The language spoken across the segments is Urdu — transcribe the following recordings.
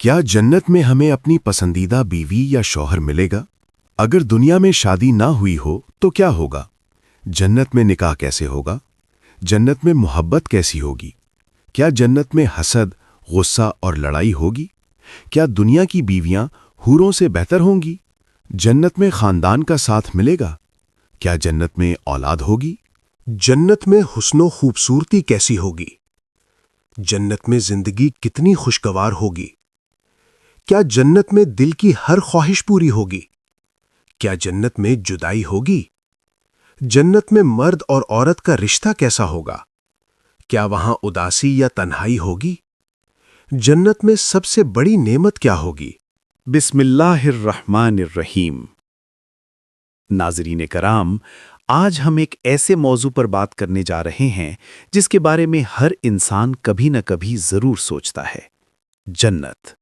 کیا جنت میں ہمیں اپنی پسندیدہ بیوی یا شوہر ملے گا؟ اگر دنیا میں شادی نہ ہوئی ہو تو کیا ہوگا؟ جنت میں نکاح کیسے ہوگا؟ جنت میں محبت کیسی ہوگی؟ کیا جنت میں حسد، غصہ اور لڑائی ہوگی؟ کیا دنیا کی بیویاں حوروں سے بہتر ہوں گی؟ جنت میں خاندان کا ساتھ ملے گا؟ کیا جنت میں اولاد ہوگی؟ جنت میں حسن و خوبصورتی کیسی ہوگی؟ جنت میں زندگی کتنی خوشگوار ہوگی؟ کیا جنت میں دل کی ہر خواہش پوری ہوگی؟ کیا جنت میں جدائی ہوگی؟ جنت میں مرد اور عورت کا رشتہ کیسا ہوگا؟ کیا وہاں اداسی یا تنہائی ہوگی؟ جنت میں سب سے بڑی نعمت کیا ہوگی؟ بسم اللہ الرحمن الرحیم۔ ناظرین کرام، آج ہم ایک ایسے موضوع پر بات کرنے جا رہے ہیں جس کے بارے میں ہر انسان کبھی نہ کبھی ضرور سوچتا ہے۔ جنت،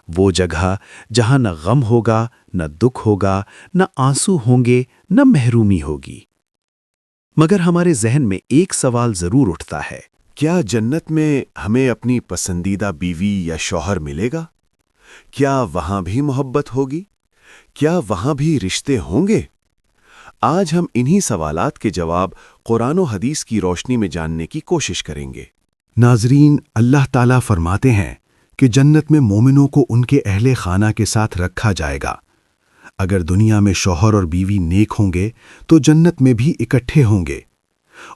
وہ جگہ جہاں نہ غم ہوگا، نہ دکھ ہوگا، نہ آنسو ہوں گے، نہ محرومی ہوگی۔ مگر ہمارے ذہن میں ایک سوال ضرور اٹھتا ہے۔ کیا جنت میں ہمیں اپنی پسندیدہ بیوی یا شوہر ملے گا؟ کیا وہاں بھی محبت ہوگی؟ کیا وہاں بھی رشتے ہوں گے؟ آج ہم انہی سوالات کے جواب قرآن و حدیث کی روشنی میں جاننے کی کوشش کریں گے۔ ناظرین، اللہ تعالیٰ فرماتے ہیں کہ جنت میں مومنوں کو ان کے اہل خانہ کے ساتھ رکھا جائے گا۔ اگر دنیا میں شوہر اور بیوی نیک ہوں گے تو جنت میں بھی اکٹھے ہوں گے،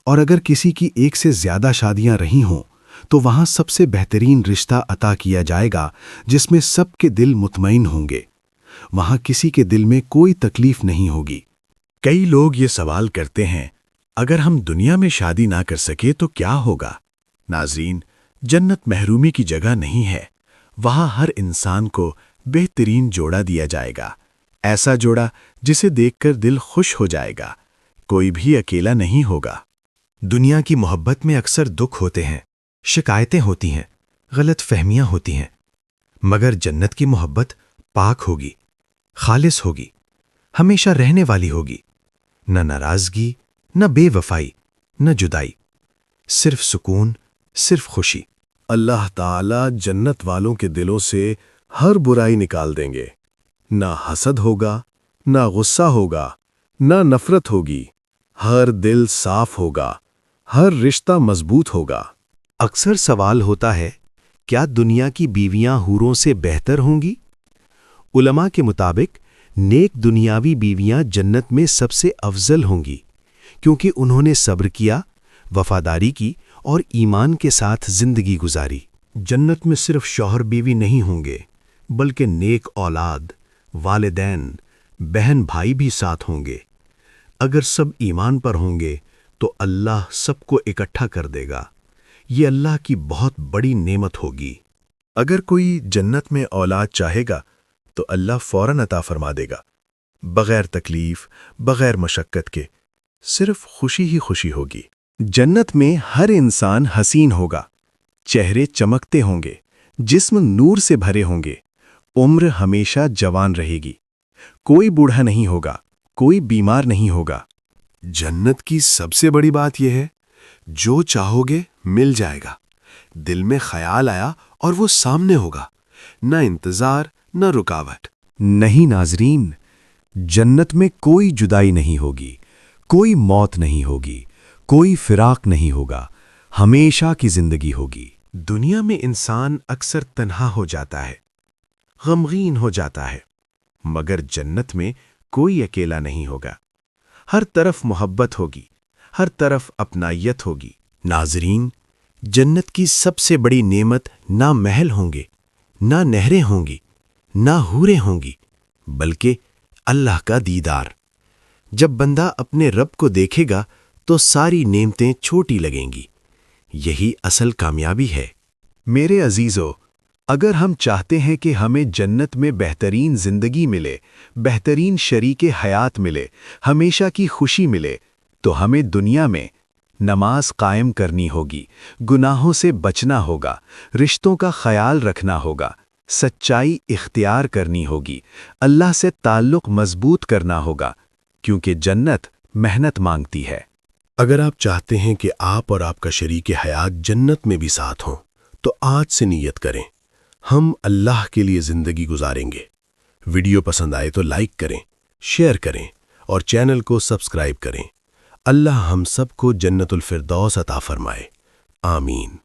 اور اگر کسی کی ایک سے زیادہ شادیاں رہی ہوں تو وہاں سب سے بہترین رشتہ عطا کیا جائے گا جس میں سب کے دل مطمئن ہوں گے۔ وہاں کسی کے دل میں کوئی تکلیف نہیں ہوگی۔ کئی لوگ یہ سوال کرتے ہیں، اگر ہم دنیا میں شادی نہ کر سکے تو کیا ہوگا؟ ناظرین، جنت محرومی کی جگہ نہیں ہے۔ وہاں ہر انسان کو بہترین جوڑا دیا جائے گا، ایسا جوڑا جسے دیکھ کر دل خوش ہو جائے گا۔ کوئی بھی اکیلا نہیں ہوگا۔ دنیا کی محبت میں اکثر دکھ ہوتے ہیں، شکایتیں ہوتی ہیں، غلط فہمیاں ہوتی ہیں، مگر جنت کی محبت پاک ہوگی، خالص ہوگی، ہمیشہ رہنے والی ہوگی۔ نہ ناراضگی، نہ بے وفائی، نہ جدائی، صرف سکون، صرف خوشی۔ اللہ تعالیٰ جنت والوں کے دلوں سے ہر برائی نکال دیں گے۔ نہ حسد ہوگا، نہ غصہ ہوگا، نہ نفرت ہوگی۔ ہر دل صاف ہوگا، ہر رشتہ مضبوط ہوگا۔ اکثر سوال ہوتا ہے، کیا دنیا کی بیویاں حوروں سے بہتر ہوں گی؟ علماء کے مطابق نیک دنیاوی بیویاں جنت میں سب سے افضل ہوں گی، کیونکہ انہوں نے صبر کیا، وفاداری کی اور ایمان کے ساتھ زندگی گزاری۔ جنت میں صرف شوہر بیوی نہیں ہوں گے، بلکہ نیک اولاد، والدین، بہن بھائی بھی ساتھ ہوں گے۔ اگر سب ایمان پر ہوں گے تو اللہ سب کو اکٹھا کر دے گا۔ یہ اللہ کی بہت بڑی نعمت ہوگی۔ اگر کوئی جنت میں اولاد چاہے گا تو اللہ فوراً عطا فرما دے گا، بغیر تکلیف، بغیر مشقت کے، صرف خوشی ہی خوشی ہوگی۔ جنت میں ہر انسان حسین ہوگا، چہرے چمکتے ہوں گے، جسم نور سے بھرے ہوں گے، عمر ہمیشہ جوان رہے گی، کوئی بوڑھا نہیں ہوگا، کوئی بیمار نہیں ہوگا۔ جنت کی سب سے بڑی بات یہ ہے، جو چاہو گے مل جائے گا۔ دل میں خیال آیا اور وہ سامنے ہوگا، نہ انتظار، نہ رکاوٹ۔ نہیں ناظرین، جنت میں کوئی جدائی نہیں ہوگی، کوئی موت نہیں ہوگی، کوئی فراق نہیں ہوگا، ہمیشہ کی زندگی ہوگی۔ دنیا میں انسان اکثر تنہا ہو جاتا ہے، غمگین ہو جاتا ہے، مگر جنت میں کوئی اکیلا نہیں ہوگا۔ ہر طرف محبت ہوگی، ہر طرف اپنائیت ہوگی۔ ناظرین، جنت کی سب سے بڑی نعمت نہ محل ہوں گے، نہ نہریں ہوں گی، نہ حوریں ہوں گی، بلکہ اللہ کا دیدار۔ جب بندہ اپنے رب کو دیکھے گا تو ساری نعمتیں چھوٹی لگیں گی۔ یہی اصل کامیابی ہے۔ میرے عزیزو، اگر ہم چاہتے ہیں کہ ہمیں جنت میں بہترین زندگی ملے، بہترین شریک حیات ملے، ہمیشہ کی خوشی ملے، تو ہمیں دنیا میں نماز قائم کرنی ہوگی، گناہوں سے بچنا ہوگا، رشتوں کا خیال رکھنا ہوگا، سچائی اختیار کرنی ہوگی، اللہ سے تعلق مضبوط کرنا ہوگا، کیونکہ جنت محنت مانگتی ہے۔ اگر آپ چاہتے ہیں کہ آپ اور آپ کا شریک حیات جنت میں بھی ساتھ ہوں تو آج سے نیت کریں، ہم اللہ کے لیے زندگی گزاریں گے۔ ویڈیو پسند آئے تو لائک کریں، شیئر کریں اور چینل کو سبسکرائب کریں۔ اللہ ہم سب کو جنت الفردوس عطا فرمائے، آمین۔